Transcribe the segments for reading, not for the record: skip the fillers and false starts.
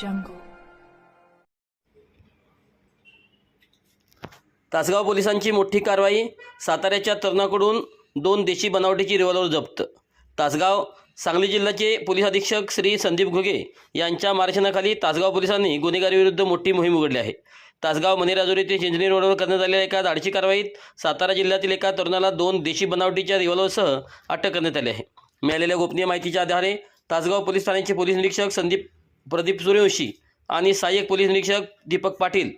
jungle. Tasgaon पोलिसांची मोठी कारवाई. साताऱ्याच्या तरुणाकडून 2 देशी बनावटीची रिव्हॉल्वर जप्त. तासगाव सांगली जिल्ह्याचे पोलीस अधीक्षक श्री संदीप घुगे यांच्या मार्गदर्शनाखाली तासगाव पोलिसांनी गुन्हेगारीविरुद्ध मोठी मोहीम उघडली आहे. तासगाव मनेराजुरी ते चिंचणी रोडवर करण्यात आलेल्या एका धाडसी कारवाईत सातारा जिल्ह्यातील एका तरुणाला 2 देशी बनावटीच्या रिव्हॉल्वरसह अटक करण्यात आली आहे. मिळालेल्या गोपनीय माहितीच्या आधारे तासगाव पोलीस ठाण्याचे पोलीस निरीक्षक प्रदीप सूर्यवंशी आणि सहाय्यक पोलीस निरीक्षक दीपक पाटील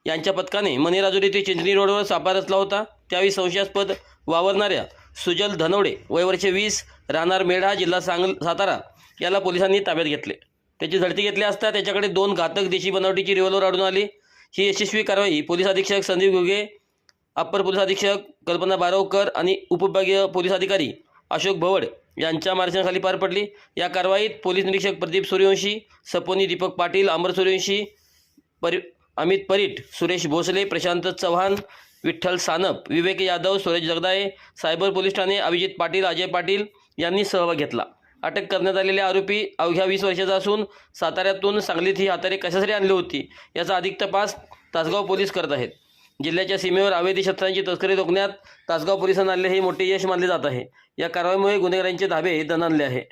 यांच्या पथकाने मनेराजुरी ते चिंचणी रोडवर सापळा रचला होता. त्यावेळी संशयास्पद वावरणाऱ्या सुजल धनवडे वय वर्ष 20 राहणार मेढा जिल्हा सातारा याला पोलिसांनी ताब्यात घेतले. त्याची झडती घेतली असता त्याच्याकडे 2 घातक देशी बनावटीची रिव्हॉल्वर आढळून आली. ही यशस्वी कारवाई पोलीस अधीक्षक संदीप घुगे, अप्पर पोलीस अधीक्षक कल्पना बारवकर आणि उपविभागीय पोलीस अधिकारी अशोक भवड यांच्या मार्गदर्शनाखाली पार पडली. या कारवाईत पोलीस निरीक्षक प्रदीप सूर्यवंशी, सपोनी दीपक पाटील, अमर सूर्यवंशी, अमित परीट, सुरेश भोसले, प्रशांत चव्हाण, विठ्ठल सानप, विवेक यादव, सूरज जगदाळे, सायबर पोलीस ठाणे अभिजित पाटील, अजय पाटील यांनी सहभाग घेतला. अटक करण्यात आलेले आरोपी अवघ्या 20 वर्षाचा असून साताऱ्यातून सांगलीत ही हातारे कशासाठी आणली होती याचा अधिक तपास तासगाव पोलीस करत आहेत. जिल्ह्याच्या सीमेवर अवैध शस्त्रांची तस्करी रोखण्यात तासगाव पोलिसांना आलेले हे मोठे यश मानले जात आहे. या कारवाईमुळे गुन्हेगारांचे धाबे दणाणले आहे.